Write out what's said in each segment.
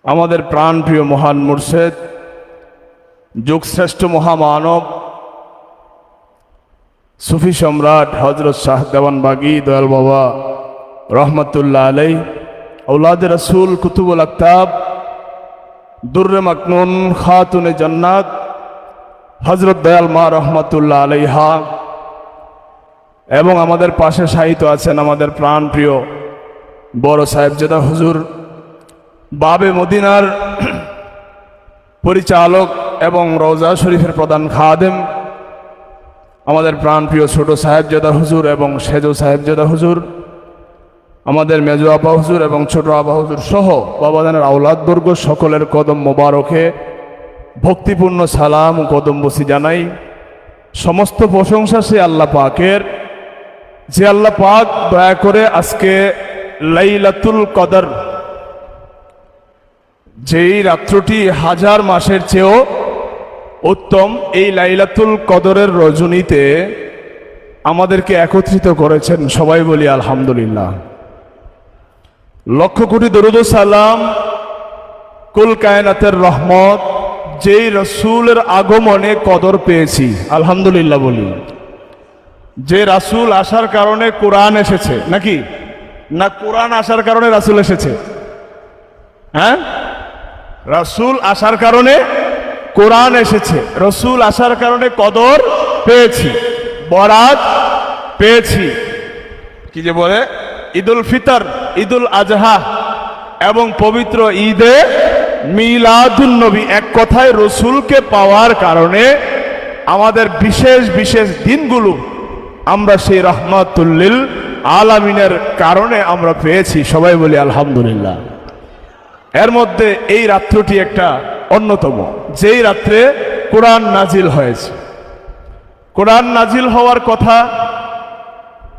আমাদের প্রাণপ্রিয় মহান মুর্শেদ, যুগশ্রেষ্ঠ মহামানব, সুফি সম্রাট হজরত শাহ দেওয়ানবাগী দয়াল বাবা রহমতুল্লাহ আলাই, औलाद रसूल कुतुबुल अक्ताब, दुर्रे मकनून, खातुने जन्नत हजरत दयाल मा रहमतुल्लाह आलाइहा এবং আমাদের পাশে শায়িত আছেন আমাদের প্রাণপ্রিয় বড় সাহেবজাদা হুজুর, বাবে মদিনার পরিচালক এবং রওজা শরীফের প্রধান খাদেম, আমাদের প্রাণপ্রিয় ছোট সাহেবজাদা হুজুর এবং সেজ সাহেবজাদা হুজুর, আমাদের মেজো আবা হুজুর এবং ছোট আবা হুজুর সহ বাবাদানের আওলাদবর্গ সকলের কদম মোবারকে ভক্তিপূর্ণ সালাম ও কদম বসি জানাই। সমস্ত প্রশংসা সে আল্লাহ পাকের, যে আল্লাহ পাক দয়া করে আজকে লাইলাতুল কদর, যেই রাত্রটি হাজার মাসের চেয়েও উত্তম, এই লাইলাতুল কদরের রজনীতে আমাদেরকে একত্রিত করেছেন। সবাই বলি আলহামদুলিল্লাহ। লক্ষ কোটি দরুদ ও সালাম, কুল কায়নাতের রহমত, যেই রসুলের আগমনে কদর পেয়েছি আলহামদুলিল্লাহ বলি। যে রাসূল আসার কারণে কোরআন এসেছে, নাকি না কোরআন আসার কারণে রাসূল এসেছে? হ্যাঁ, রাসূল আসার কারণে কোরআন এসেছে, রসূল আসার কারণে কদর পেয়েছি, বরাত পেয়েছি। কি যে বলে ঈদুল ফিতর, ঈদুল আজহা এবং পবিত্র ঈদে মিলাদুন নবী, এক কথায় রসূলকে পাওয়ার কারণে আমাদের বিশেষ বিশেষ দিনগুলো আমরা সেই রহমাতুল্লিল আলামিনের কারণে আমরা পেয়েছি। সবাই বলি আলহামদুলিল্লাহ। এর মধ্যে এই রাত্রটি একটা অন্যতম, যেই রাত্রে কোরআন নাজিল হয়েছে। কোরআন নাজিল হওয়ার কথা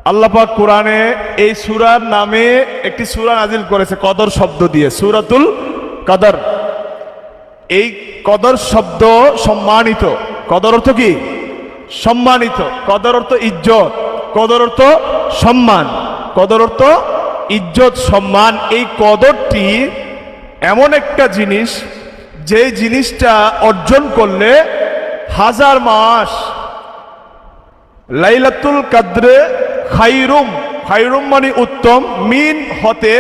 আল্লাহ পাক কোরআনে এই সূরার নামে একটি সূরা নাজিল করেছে কদর শব্দ দিয়ে, সূরাতুল কদর। এই কদর শব্দ সম্মানিত, কদর অর্থ কি? সম্মানিত। কদর অর্থ ইজ্জত, কদর অর্থ সম্মান, কদর অর্থ ইজ্জত সম্মান। এই কদরটি এমন একটা জিনিস, যে জিনিসটা অর্জন করলে হাজার মাস, লাইলাতুল কদরে খাইরুম, খাইরুম মানে উত্তম, মিন হতে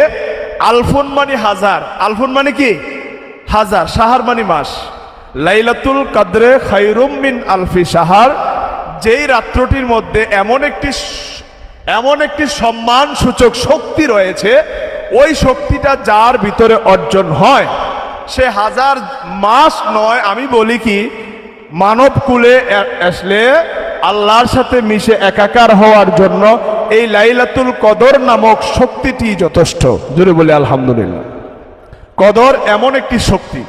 আলফুন মানে হাজার, আলফুন মানে কি? হাজার, শাহর মানে মাস। লাইলাতুল কদরে খাইরুম মিন আলফি শাহর, যেই রাত্রটির মধ্যে এমন একটি সম্মান সূচক শক্তি রয়েছে, ওই শক্তিটা যার ভিতরে অর্জন হয় সে হাজার মাস নয়, আমি বলি কি মানব কুলে আসলে আল্লাহর সাথে মিশে একাকার হওয়ার জন্য এই লাইলাতুল কদর নামক শক্তিটি যথেষ্ট। জোরে বলি আলহামদুলিল্লাহ। কদর এমন একটি শক্তি,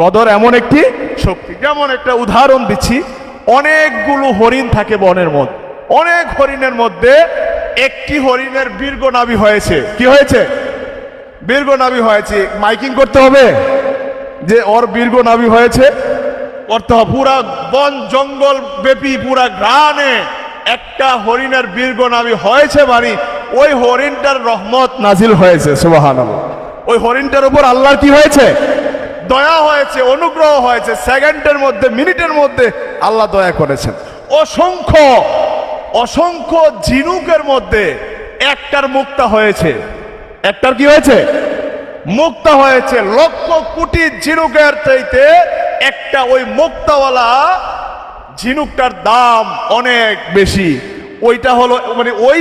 কদর এমন একটি শক্তি। যেমন একটা উদাহরণ দিচ্ছি, অনেকগুলো হরিণ থাকে বনের মধ্যে, অনেক হরিণের মধ্যে একটি হরিণের বীর্যনাভি হয়েছে। কি হয়েছে? বীর্যনাভি হয়েছে। মাইকিং করতে হবে যে ওর বীর্যনাভি হয়েছে, করতে হবে। পুরা বন জঙ্গল ব্যাপী পুরা গ্রামে একটা হরিণের বীর্যনাভি হয়েছে, মানে ওই হরিণটার রহমত নাজিল হয়েছে। সুবহানাল্লাহ। ওই হরিণটার উপর আল্লাহর কি হয়েছে? দয়া হয়েছে, অনুগ্রহ হয়েছে। সেকেন্ডের মধ্যে, মিনিটের মধ্যে আল্লাহ দয়া করেছেন। অসংখ্য অসংখ্য ঝিনুকের মধ্যে একটার মুক্তা হয়েছে। একটার কি হয়েছে? মুক্তা হয়েছে। লক্ষ কোটি ঝিনুকের চাইতে একটা ওই মুক্তাওয়ালা ঝিনুকটার দাম অনেক বেশি। ওইটা হলো মানে ওই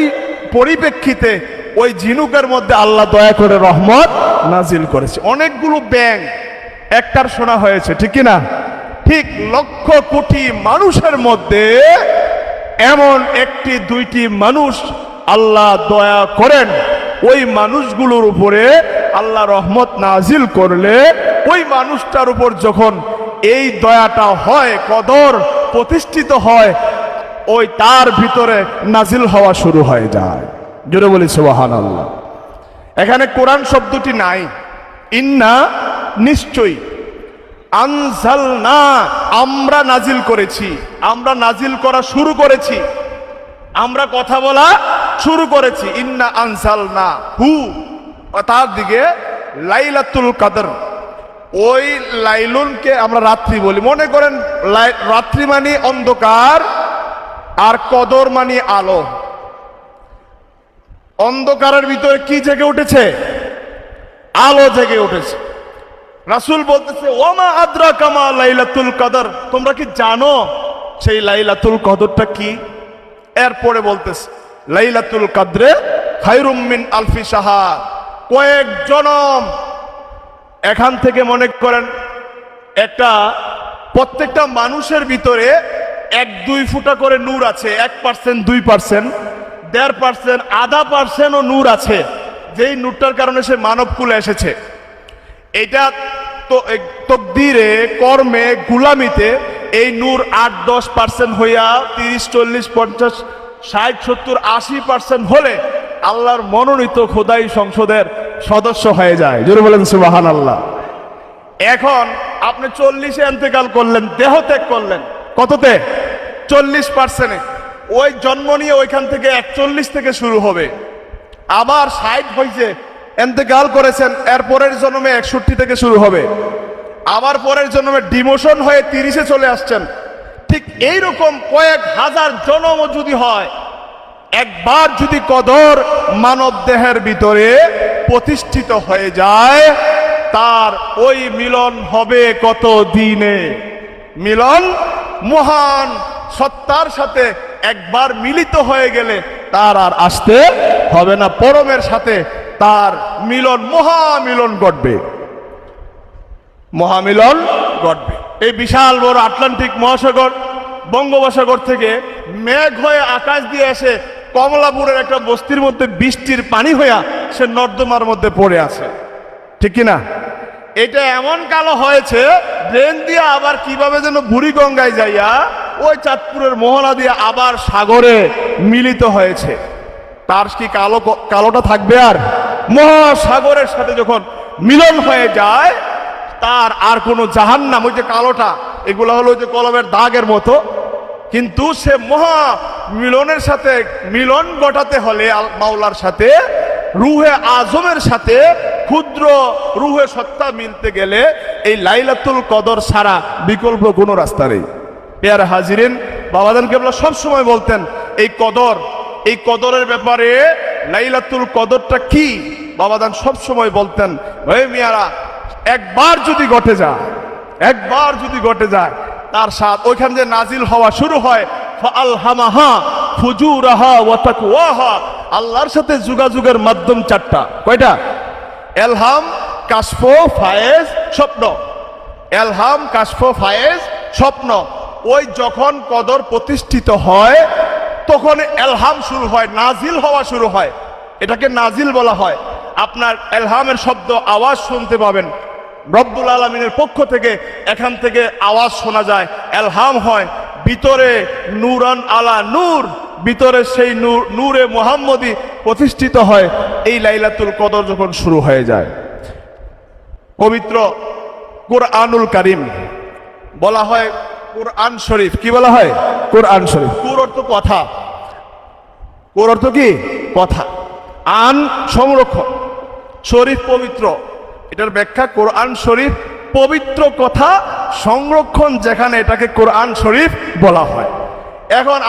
পরিপ্রেক্ষিতে ওই ঝিনুকের মধ্যে আল্লাহ দয়া করে রহমত নাজিল করেছে। অনেকগুলো ব্যাঙ একটার সোনা হয়েছে, ঠিক কিনা? ঠিক লক্ষ কোটি মানুষের মধ্যে এমন একটি দুইটি মানুষ আল্লাহ দয়া করেন, ওই মানুষগুলোর উপরে আল্লাহ রহমত নাজিল করলে ওই মানুষটার উপর যখন এই দয়াটা হয়, কদর প্রতিষ্ঠিত হয়, ওই তার ভিতরে নাজিল হওয়া শুরু হয়ে যায়। জোরে বলি সুবহানাল্লাহ। এখানে কোরআন শব্দটি নাই। ইন্না নিশ্চয়ই, আনজালনা আমরা নাজিল করেছি, আমরা নাজিল করা শুরু করেছি, আমরা কথা বলা শুরু করেছি। ইন্না আনজালনা হু, তার দিকে লাইলাতুল কদর, ওই লাইলুনকে আমরা রাত্রি বলি। মনে করেন রাত্রি মানে অন্ধকার আর কদর মানে আলো। অন্ধকারের ভিতরে কি জেগে উঠেছে? আলো জেগে উঠেছে। রাসূল বলতেছে ওমা আদরাকা মা লাইলাতুল কদর, তোমরা কি জানো সেই লাইলাতুল কদরটা কি? এরপরে বলতেছে লাইলাতুল কদরে খায়রুম মিন আলফি শাহর, কয়েক জনম। এখান থেকে মনে করেন একটা প্রত্যেকটা মানুষের ভিতরে 1-2 ফুটা করে নূর আছে, 1%, 2%, 1.5%, 0.5% ও নূর আছে, যেই নূরটার কারণে সে মানবকুলে এসেছে। এটা তো তকদিরে, কর্মে, গুলামিতে এই নূর 8-10% হইয়া 30, 40, 50, 60, 70, 80% হলে আল্লাহর মনোনীত খোদাই সংসদের সদস্য হয়ে যায়। জোরে বলেন সুবহানাল্লাহ। এখন আপনি 40-এ ইন্তেকাল করলেন, দেহ ত্যাগ করলেন, কততে? 40%। ওই জন্ম নিয়ে ওইখান থেকে 41 থেকে শুরু হবে। আবার 60 হয়েছে, ইন্তেকাল করেছেন, এর পরের জন্মে 61 থেকে শুরু হবে। আবার পরের জন্মে ডিমোশন হয়ে 30-এ চলে আসছেন। ঠিক এইরকম কয়েক হাজার জন্ম যদি হয়, একবার যদি কদর মানব দেহের ভিতরে প্রতিষ্ঠিত হয়ে যায়, তার ওই মিলন হবে কত দিনে? মিলন মহান সত্তার সাথে একবার মিলিত হয়ে গেলে তার আর আসতে হবে না। পরমের সাথে তার মিলন, মহামিলন ঘটবে, মহামিলন ঘটবে। এই বিশাল বড় আটলান্টিক মহাসাগর, বঙ্গোপসাগর থেকে মেঘ হয়ে আকাশ দিয়ে এসে কমলাপুরের একটা বস্তির মধ্যে বৃষ্টির পানি হইয়া সে নর্দমার মধ্যে পড়ে আছে, ঠিক কিনা? এটা এমন কালো হয়েছে, ড্রেন দিয়ে আবার কিভাবে যেন বুড়িগঙ্গায় যাইয়া ওই চাঁদপুরের মোহনা দিয়ে আবার সাগরে মিলিত হয়েছে। তার কি কালোটা থাকবে? আর মহাসাগরের সাথে যখন মিলন হয়ে যায়, তার আর কোনো জাহান্নাম, ওই যে কালোটা, এগুলো হলো যে কলমের দাগের মতো। কিন্তু সে মহা মিলনের সাথে মিলন ঘটাতে হলে মাওলার সাথে, রুহে আজমের সাথে ক্ষুদ্র রুহে সত্তা মিলতে গেলে এই লাইলাতুল কদর ছাড়া বিকল্প কোনো রাস্তা নেই। পেয়ারে হাজিরিন, বাবাজান কেবলা সবসময় বলতেন এই কদর, এই কদরের ব্যাপারে লাইলাতুল কদরটা কি, বাবাজান সবসময় বলতেন ওই মিয়ারা একবার যদি ঘটে যায়, একবার যদি ঘটে যায়, তার সাথে ওইখান যে নাজিল হওয়া শুরু হয়, ফাআলহামাহা ফুজুরাহা ওয়া তাকওয়াহা, আল্লাহর সাথে যোগাযোগের মাধ্যম 4টা। কয়টা? এলহাম, কাশফ, ফায়েজ, স্বপ্ন। এলহাম, কাশফ, ফায়েজ, স্বপ্ন। ওই যখন কদর প্রতিষ্ঠিত হয় তখন এলহাম শুরু হয়, নাজিল হওয়া শুরু হয়। এটাকে নাজিল বলা হয়। আপনার এলহামের শব্দ, আওয়াজ শুনতে পাবেন রব্বুল আলামিনের পক্ষ থেকে, এখান থেকে আওয়াজ শোনা যায়, এলহাম হয়। ভিতরে নূরান আলা নূর, ভিতরে সেই নূরে মুহাম্মদী প্রতিষ্ঠিত হয়। এই লাইলাতুল কদর যখন শুরু হয়ে যায়, পবিত্র কুরআনুল কারীম বলা হয় কুরআন শরীফ। কি বলা হয়? কুরআন শরীফ। কুর অর্থ কথা, কুর অর্থ কি? কথা। আন সংরক্ষণ, শরীফ পবিত্র। এটার ব্যাখ্যা কোরআন শরীফ পবিত্র কথা সংরক্ষণ, যেখানে এটাকে কোরআন শরীফ বলা হয়। এখন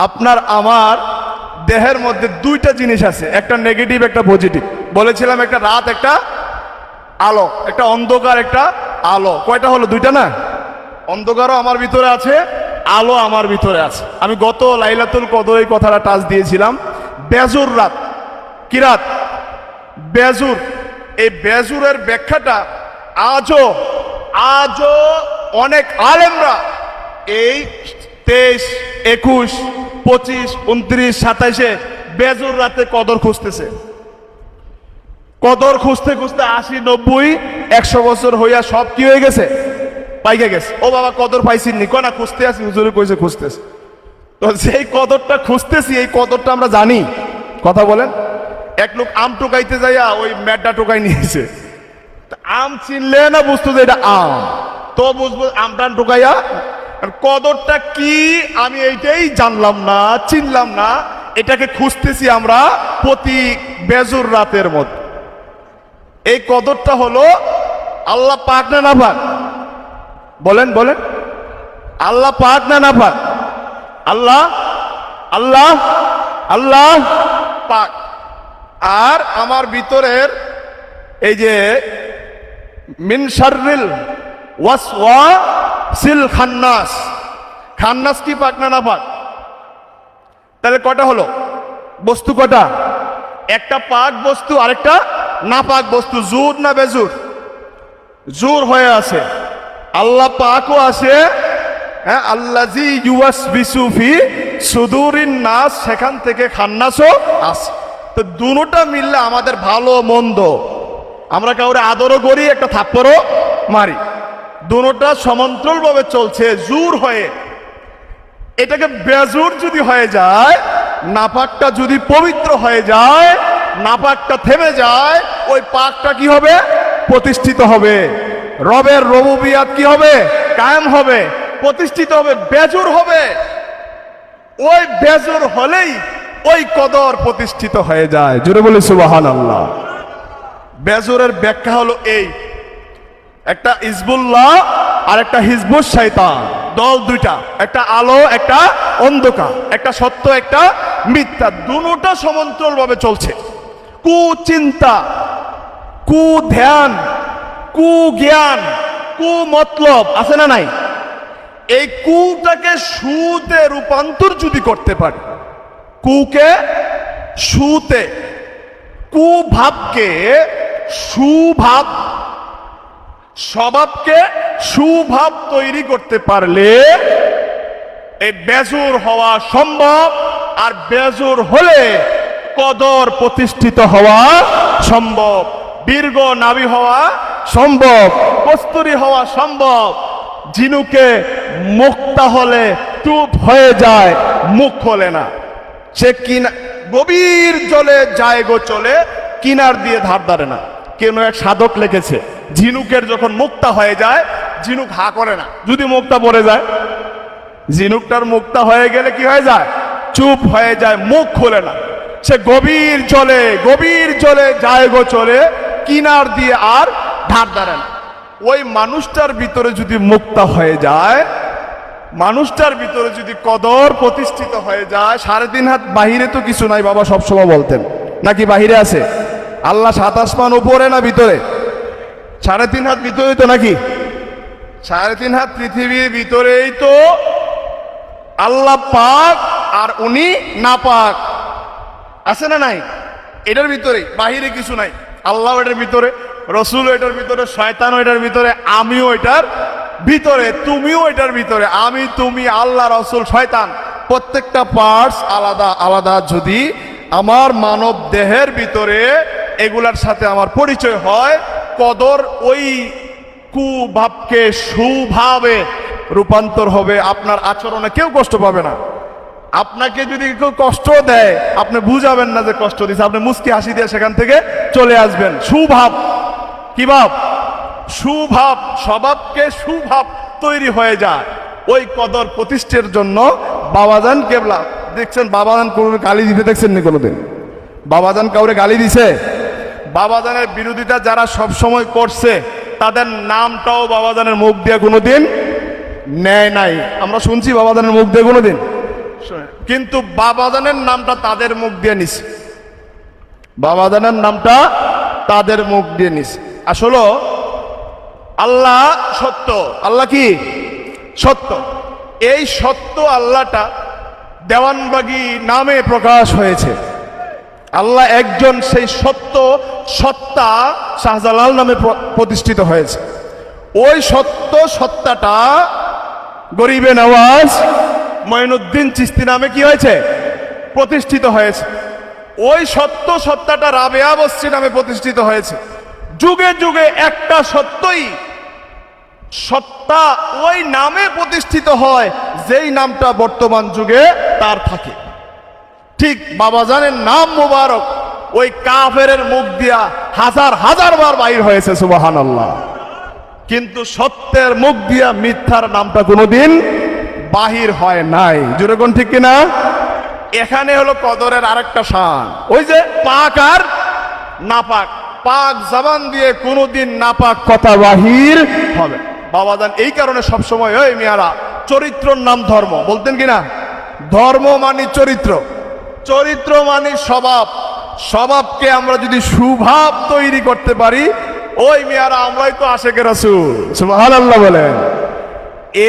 আপনার আমার দেহের মধ্যে 2টা জিনিস আছে, একটা নেগেটিভ, একটা পজিটিভ। বলেছিলাম একটা রাত, একটা আলো, একটা অন্ধকার, একটা আলো। কয়টা হলো? 2টা না? অন্ধকারও আমার ভিতরে আছে, আলো আমার ভিতরে আছে। আমি গত লাইলাতুল কদর এই কথাটা টাচ দিয়েছিলাম। বেজুর রাত, কি রাত? বেজুর। এই বেজুরের ব্যাখ্যাটা আজও অনেক আলেমরা এই 23, 21, 25, 29, 27-এ বেজুর রাতে কদর খুঁজতেছে। কদর খুঁজতে খুঁজতে 80, 90, 100 বছর হইয়া সব কি হয়ে গেছে? পাইকে গেছে। ও বাবা কদর পাইছিনি, কনা খুঁজতে আসি, হুজুরে কইছে খুঁজতেছে। তো সেই কদরটা খুঁজতেছি, এই কদরটা আমরা জানি। কথা বলেন। এক লোক আম টোকাইতে যাইয়া ওই ম্যাডটা টোকাই নিয়েছে। আম চিনলে না বুঝতো যে এটা আম, তো বুঝবো আমটা টোকাইয়া। কদরটা কি আমি এইটাই জানলাম না, চিনলাম না। এটাকে খুঁজতেছি আমরা প্রতি বেজুর রাতের মধ্যে। এই কদরটা হলো আল্লাহ পাক না না পাক? বলেন বলেন, আল্লাহ পাক না না পাক? আল্লাহ আল্লাহ আল্লাহ পাক। আর আমার ভিতরের এই যে মিন শাররিল ওয়াসওয়াসিল খান্নাস, খান্নাস কি পাক না না পাক? তাহলে কটা হলো বস্তু? কটা? একটা পাক বস্তু, আরেকটা না পাক বস্তু। জুর না বেজুর? জুর হয়ে আছে। আল্লাহ পাকও আছে, হ্যাঁ, আল্লাজি ইউওয়াসবিসু ফি সুদুরিন নাস, সেখান থেকে খান্নাসও আছে। তো দুটোটা মিললে আমাদের ভালো মন্দ, আমরা কাউরে আদরও করি, একটা থাপ্পড়ও মারি, দুটোটা সমান্তরাল ভাবে চলছে জুর হয়ে। এটাকে বেজুর যদি হয়ে যায়, নাপাকটা যদি পবিত্র হয়ে যায়, নাপাকটা থেমে যায়, ওই পাকটা কি হবে? প্রতিষ্ঠিত হবে। রবের রবুবিয়াত কি হবে? কায়েম হবে, প্রতিষ্ঠিত হবে, বেজুর হবে। ওই বেজুর হলেই ওই কদর প্রতিষ্ঠিত হয়ে যায়। জোরে বলি সুবহানাল্লাহ। বেজুরের ব্যাখ্যা হলো এই, একটা হিজবুল্লাহ আর একটা হিজবুস শয়তান, দল দুইটা, একটা আলো একটা অন্ধকার, একটা সত্য একটা মিথ্যা, দুটোটা সমান্তরাল ভাবে চলছে। কুচিন্তা, কুধ্যান, কুজ্ঞান, কুমতলব আছে না নাই? এই কুটাকে সুতে রূপান্তর যদি করতে পারি, কুকে সুতে, কুভাবকে সুভাব, স্বভাবকে সুভাব তৈরি করতে পারলে এই বেজুর হওয়া সম্ভব। আর বেজুর হলে কদর প্রতিষ্ঠিত হওয়া সম্ভব, দীর্ঘ নাভি হওয়া সম্ভব, কস্তুরী হওয়া সম্ভব। ঝিনুকে মুক্তা হলে টুপ হয়ে যায়, মুখ খোলে না। সে কিনা গভীর জলে যায় গো চলে, কিনার দিয়ে ধার ধারে না। কেন এক সাধক লিখেছে, ঝিনুকের যখন মুক্তা হয়ে যায়, ঝিনুক হা করে না। যদি মুক্তা পড়ে যায়, ঝিনুকটার মুক্তা হয়ে গেলে কি হয়ে যায়? চুপ হয়ে যায়, মুখ খোলে না। সে গভীর জলে যায় গো চলে, কিনার দিয়ে আর ধার ধারে না। ওই মানুষটার ভিতরে যদি মুক্তা হয়ে যায়, মানুষটার ভিতরে যদি কদর প্রতিষ্ঠিত হয়ে যায়, 3.5 হাত বাহিরে তো কিছু নাই বাবা সবসময় বলতেন, নাকি বাহিরে আছে? আল্লাহ 7 আসমান উপরে না ভিতরে? 3.5 হাত ভিতরে তো, নাকি 3.5 হাত পৃথিবীর ভিতরেই তো আল্লাহ পাক, আর উনি না পাক, আছে না নাই? এটার ভিতরে, বাহিরে কিছু নাই। আল্লাহ এটার ভিতরে, রসুল এটার ভিতরে, শয়তানও এটার ভিতরে, আমিও এটার ভিতরে, তুমিও এটার ভিতরে। আমি, তুমি, আল্লাহ, রসুল, শয়তান, প্রত্যেকটা পার্টস আলাদা আলাদা। যদি আমার মানব দেহের ভিতরে এগুলার সাথে আমার পরিচয় হয়, কদর ওই কুভাবকে সুভাবে রূপান্তর হবে। আপনার আচরণে কেউ কষ্ট পাবে না। আপনাকে যদি কেউ কষ্ট দেয়, আপনি বুঝাবেন না যে কষ্ট দিচ্ছে, আপনি মুস্কি হাসি দিয়ে সেখান থেকে চলে আসবেন। সুভাব, কি ভাব? সুভাব, স্বভাবকে সুভাব তৈরি হয়ে যায়। ওই কদর প্রতিষ্ঠার জন্য বাবাজান কেবলা দেখছেন, বাবাজান কোনো গালি দিতে দেখছেন নি কোনোদিন? বাবাজান কাউরে গালি দিছে? বাবাজানের বিরোধিতা যারা সব সময় করছে, তাদের নামটাও বাবাজানের মুখ দিয়ে কোনোদিন নেয় নাই। আমরা শুনছি বাবাজানের মুখ দিয়ে কোনোদিন, কিন্তু বাবাজানের নামটা তাদের মুখ দিয়ে নিছে। বাবাজানের নামটা তাদের মুখ দিয়ে নিছে। আসলে আল্লাহ সত্য। আল্লাহ কি? সত্য। এই সত্য আল্লাহটা দেওয়ানবাগী নামে প্রকাশ হয়েছে। আল্লাহ একজন, সেই সত্য সত্তা শাহজালাল নামে প্রতিষ্ঠিত হয়েছে। ওই সত্য সত্তাটা গরিবে নওয়াজ মঈনুদ্দিন চিশতি নামে কি হয়েছে? প্রতিষ্ঠিত হয়েছে। ওই সত্য সত্তাটা রাবেয়া বস্রী নামে প্রতিষ্ঠিত হয়েছে। যুগে যুগে একটা সত্যই সত্তা ওই নামে প্রতিষ্ঠিত হয়, যেই নামটা বর্তমান যুগে তার থাকে। ঠিক বাবাজানের নাম মুবারক ওই কাফেরের মুখ দিয়া হাজার হাজার বার বাইর হয়েছে, সুবহানাল্লাহ। কিন্তু সত্যের মুখ দিয়া মিথ্যার নামটা কোনোদিন বাহির হয় নাই। জোরে কোন ঠিক কিনা? এখানে হলো কদরের আরেকটা শান। ওই যে পাক আর নাপাক, পাক জবান দিয়ে কোনোদিন নাপাক কথা বাহির হবে। বাবাজান এই কারণে সবসময় ওই মিয়ারা চরিত্রর নাম ধর্ম বলতেন কিনা? ধর্ম মানে চরিত্র, চরিত্র মানে স্বভাব। স্বভাবকে আমরা যদি সুভাব তৈরি করতে পারি, ওই মিয়ারা আমরাই তো আশেকের রাসূল, সুবহানাল্লাহ বলেন।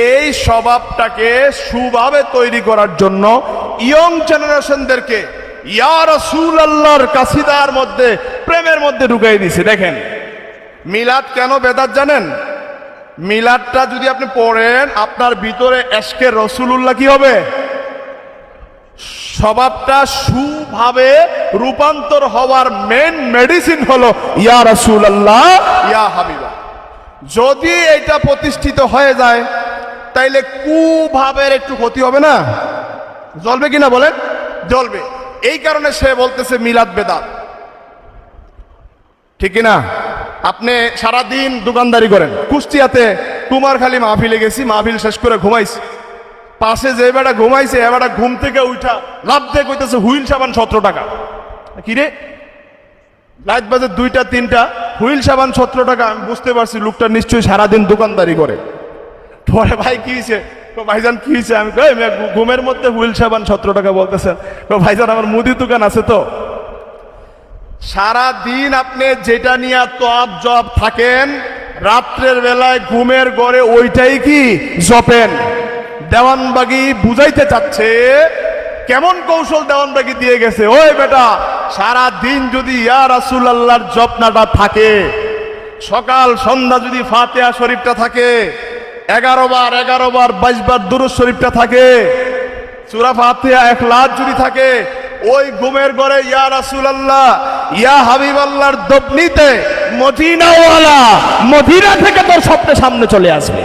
এই স্বভাবটাকে সুভাবে তৈরি করার জন্য ইয়ং জেনারেশনদেরকে ইয়া রাসূলুল্লাহর কাসিদার মধ্যে, প্রেমের মধ্যে ঢুকাই দিছে। দেখেন মিলাদ কেন বেদাত জানেন? মিলাদটা যদি আপনি পড়েন, আপনার ভিতরে এশকে রাসূলুল্লাহ কি হবে? স্বভাবটা সুভাবে রূপান্তর হওয়ার মেন মেডিসিন হলো ইয়া রাসূলুল্লাহ ইয়া হাবিবা। যদি এটা প্রতিষ্ঠিত হয়ে যায় তাইলে কুভাবের একটু ক্ষতি হবে না? জ্বলবে কিনা বলেন? জ্বলবে। এই কারণে সে বলতেছে মিলাদ বেদাত, ঠিক কিনা? আপনি সারাদিন দোকানদারি করেন, কুষ্টিয়াতে কুমারখালী মাহফিলে গেছি, মাহফিল শেষ করে ঘুমাইছি, পাশে যে বেটা ঘুমাইছে এবারটা ঘুম থেকে উঠা লাভ দিয়ে কইতেছে হুইল সাবান 17 টাকা। কি রে, রাত বাজে 2টা 3টা, হুইল সাবান 17 টাকা। আমি বুঝতে পারছি লোকটা নিশ্চয়ই সারাদিন দোকানদারি করে। পরে ভাই কি হয়েছে? ভাইজান কি হয়েছে? আমি কই ঘুমের মধ্যে হুইল সাবান 17 টাকা বলতেছেন। ভাইজান আমার মুদি দোকান আছে তো। সারা দিন আপনি যেটা নিয়ে তপ জপ থাকেন, রাত্রের বেলায় ঘুমের ঘরে ওইটাই কি জপেন। দেওয়ানবাগি বুঝাইতে চাচ্ছে, কেমন কৌশল দেওয়ানবাগি দিয়ে গেছে। ওই বেটা সারা দিন যদি ইয়া রাসূলুল্লাহর জপনাটা থাকে, সকাল সন্ধ্যা যদি ফাতিহা শরীফটা থাকে, 11 বার 22 বার দুরূদ শরীফটা থাকে, সূরা ফাতিহা ইখলাস যদি থাকে, ওই ঘুমের ঘরে ইয়া রাসূলুল্লাহ ইয়া হাবিবাল্লাহর দপনিতে মদিনাওয়ালা মদিনা থেকে তোর স্বপ্নের সামনে চলে আসবে।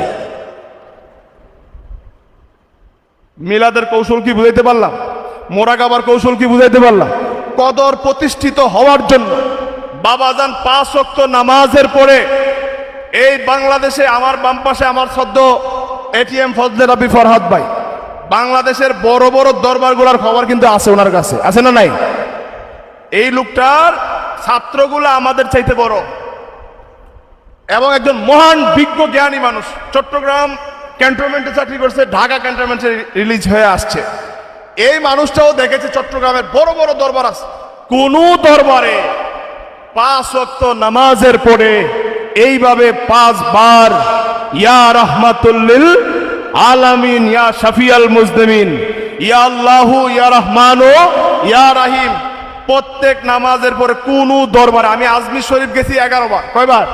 মিলাদের কৌশল কি বুঝাইতে পারলাম? মোরাকাবার কৌশল কি বুঝাইতে পারলাম? কদর প্রতিষ্ঠিত হওয়ার জন্য বাবাজান 5 ওয়াক্ত নামাজের পরে এই বাংলাদেশে, আমার বাম পাশে আমার সদ্য এটিএম ফজলে রাব্বি ফরহাদ ভাই, বাংলাদেশের বড় বড় দরবারগুলোর খবর কিন্তু আছে ওনার কাছে, আছে না নাই? এই লোকটার ছাত্রগুলো আমাদের চাইতে বড় এবং একজন মহান বিজ্ঞ জ্ঞানী মানুষ। চট্টগ্রাম ক্যান্টনমেন্টে চাকরি করছে, ঢাকা ক্যান্টনমেন্টে রিলিজ হয়ে আসছে। এই মানুষটাও দেখেছে চট্টগ্রামের বড় বড় দরবার আছে, কোন দরবারে 5 ওয়াক্ত নামাজের পরে এইভাবে 5 বার ইয়া রাহমাতুল লিল আলামিন ইয়া শাফিয়াল মুজনিমিন ইয়া আল্লাহু ইয়া রহমানু ইয়া রহিম প্রত্যেক নামাজের পরে কোন দরবারে। আমি আজমির শরীফ গেছি 11 বার। কয়বার?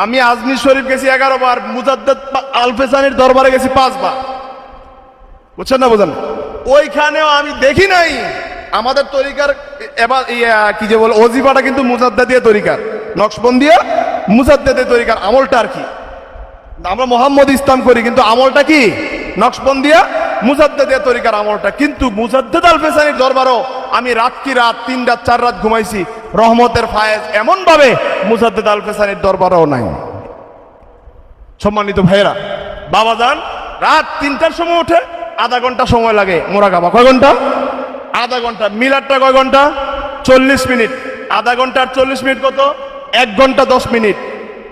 আমি আজমির শরীফ গেছি 11 বার, মুজাদ্দেদ আলফেসানির দরবারে গেছি 5 বার। বুঝছেন না? বোঝেন? ওইখানেও আমি দেখি নাই আমাদের তরিকার এবার কি যে বলে ওজিফাটা কিন্তু মুজাদ্দেদিয়া তরিকার, নকশবন্দিয়া মুজাদ্দেদের তরিকার আমলটা আর কি। আমরা মোহাম্মদ ইসলাম করি কিন্তু আমলটা কি নকশবন্দিয়া মুজাদ্দেদিয়া তরিকার আমলটা। কিন্তু মুজাদ্দেদ আলফেসানির দরবারও আমি রাত 3 রাত 4 রাত ঘুমাইছি, রহমতের ফায়েজ এমন ভাবে মুজাদ্দেদ আলফেসানির দরবারও নাই। সম্মানিত ভাইয়েরা, বাবাজান রাত 3টার সময় উঠে আধা ঘন্টা সময় লাগে মোরাকাবা। কয় ঘন্টা? আধা ঘন্টা। মিলাদটা কয় ঘন্টা? 40 মিনিট। আধা ঘন্টা আর 40 মিনিট কত? 1 ঘন্টা 10 মিনিট।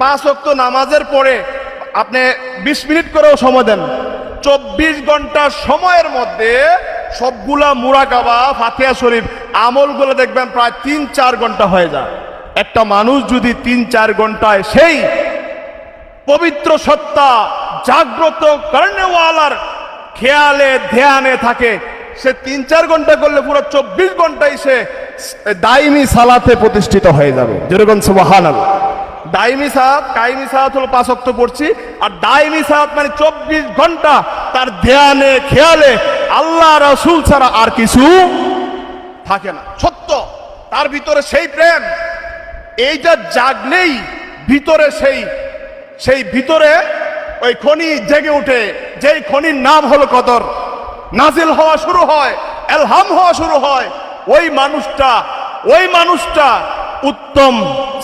5 ওয়াক্ত নামাজের পরে আপনি 20 মিনিট করেও সময় দেন, 24 ঘন্টা সময়ের মধ্যে সবগুলা মুরাকাবা ফাতিহা শরীফ আমলগুলো দেখবেন প্রায় 3-4 ঘন্টা হয়ে যায়। একটা মানুষ যদি 3-4 ঘন্টায় সেই পবিত্র সত্তা জাগ্রত কর্নেওয়ালার খেয়ালে ধ্যানে থাকে, সে 3-4 ঘন্টা করলে পুরো 24 ঘন্টায় সে দাইমি সালাতে প্রতিষ্ঠিত হয়ে যাবে। যেরকম সুবহানাল্লাহ। দাইমি সালাত, কায়েমি সালাত হলো 5 ওয়াক্ত পড়ছি, আর দাইমি সালাত মানে 24 ঘন্টা তার ধ্যানে খেয়ালে আল্লাহ রাসূল ছাড়া আর কিছু থাকে না। সত্য তার ভিতরে সেই প্রেম, এইটা জাগলেই ভিতরে সেই ভিতরে ওই খনি জেগে উঠে, যেই খনির নাম হলো কদর, নাজিল হওয়া শুরু হয়, এলহাম হওয়া শুরু হয়। ওই মানুষটা উত্তম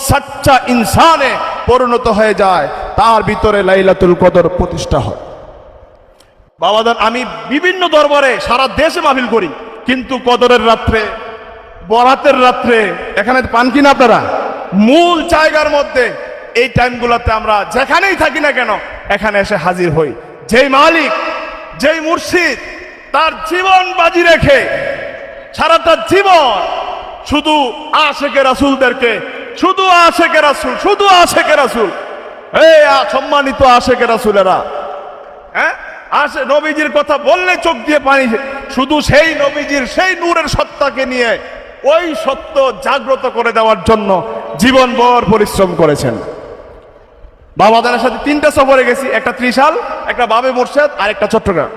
সচ্চা ইনসানে পরিণত হয়ে যায়, তার ভিতরে লাইলাতুল কদর প্রতিষ্ঠা হয়। বাবাদান আমি বিভিন্ন দরবারে সারা দেশে মাহফিল করি, কিন্তু কদরের রাত্রে, বরাতের রাত্রে এখানে পান কিনা আপনারা? মূল জায়গার মধ্যে এই টাইমগুলোতে আমরা যেখানেই থাকি না কেন এখানে এসে হাজির হই। যেই মালিক, যেই মুর্শিদ তার জীবন বাজি রেখে সারাটা জীবন শুধু আশেকে রাসূলদেরকে, শুধু আশেকে রাসূল, শুধু আশেকে রাসূল, এই সম্মানিত আশেকে রাসূলেরা, হ্যাঁ, আসে নবীজির কথা বললে চোখ দিয়ে পানি, শুধু সেই নবীজির সেই নূরের সত্তাকে নিয়ে ওই সত্য জাগ্রত করে দেওয়ার জন্য জীবনভর পরিশ্রম করেছেন। বাবাদানের সাথে 3টা সফরে গেছি, একটা ত্রিশাল, একটা বাবে মোর্শেদ আর একটা চট্টগ্রাম।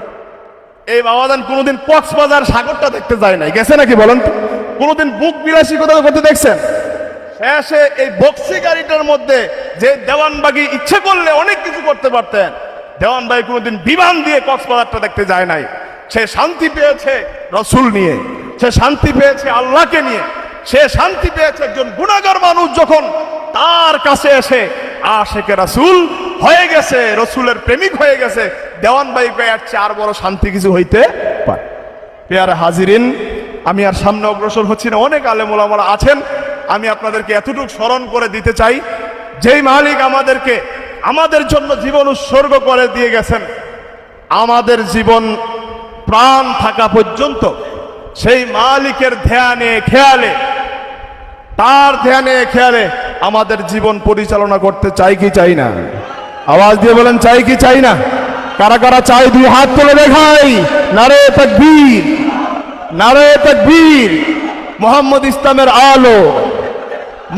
এই বাবাদান কোনোদিন কক্সবাজার সাগরটা দেখতে যায় নাই, গেছে নাকি বলেন তো? কোনোদিন বুক বিলাসী কোথাও করতে দেখছেন? শেষে এই বক্সি গাড়িটার মধ্যে যে দেওয়ানবাগি ইচ্ছে করলে অনেক কিছু করতে পারতেন, দেওয়ানবাগি কোনোদিন বিমান দিয়ে কক্সবাজারটা দেখতে যায় নাই। সে শান্তি পেয়েছে রসুল নিয়ে, সে শান্তি পেয়েছে আল্লাহকে নিয়ে, সে শান্তি পেয়েছে একজন গুনাহগার মানুষ যখন তার কাছে এসে আশেকে রাসূল হয়ে গেছে, রসুলের প্রেমিক হয়ে গেছে। দেওয়ানবাগি এর চেয়ে আর বড় শান্তি কিছু হইতে পারে? পেয়ারে হাজিরিন, আমি আর সামনে অগ্রসর হচ্ছি না, অনেক আলেম ওলামারা আছেন। আমি আপনাদেরকে এতটুকু স্মরণ করে দিতে চাই, যেই মালিক আমাদেরকে আমাদের জন্য জীবন উৎসর্গ করে দিয়ে গেছেন, আমাদের জীবন প্রাণ থাকা পর্যন্ত সেই মালিকের ধ্যানে খেয়ালে, তার ধ্যানে খেয়ালে আমাদের জীবন পরিচালনা করতে চাই কি চাই না? আওয়াজ দিয়ে বলেন, চাই কি চাই না? কারা কারা চাই? 2 হাত তুলে দেখাই। নারে তাকবীর, নারে তাকবীর। মোহাম্মদ ইসলামের আলো,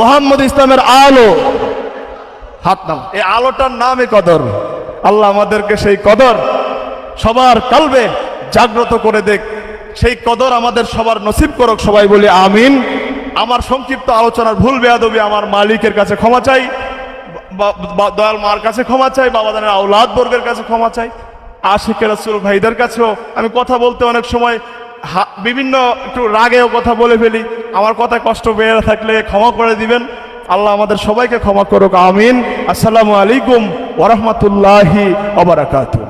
মোহাম্মদ ইসলামের আলো। হাত নাম, এই আলোটার নামে কদর। আল্লাহ আমাদেরকে সেই কদর সবার কালবে জাগ্রত করে দেখ, সেই কদর আমাদের সবার নসিব করুক। সবাই বলি আমিন। আমার সংক্ষিপ্ত আলোচনার ভুল বেয়াদবি আমার মালিকের কাছে ক্ষমা চাই, দয়াল মার কাছে ক্ষমা চাই, বাবাদানের আওলাদ বর্গের কাছে ক্ষমা চাই, আশিকে রাসূল ভাইদের কাছেও আমি কথা বলতে অনেক সময় বিভিন্ন একটু রাগেও কথা বলে ফেলি। আমার কথায় কষ্ট পেয়ে থাকলে ক্ষমা করে দিবেন। আল্লাহ আমাদের সবাইকে ক্ষমা করুক, আমিন। আসসালামু আলাইকুম ওয়া রাহমাতুল্লাহি ওয়া বারাকাতুহু।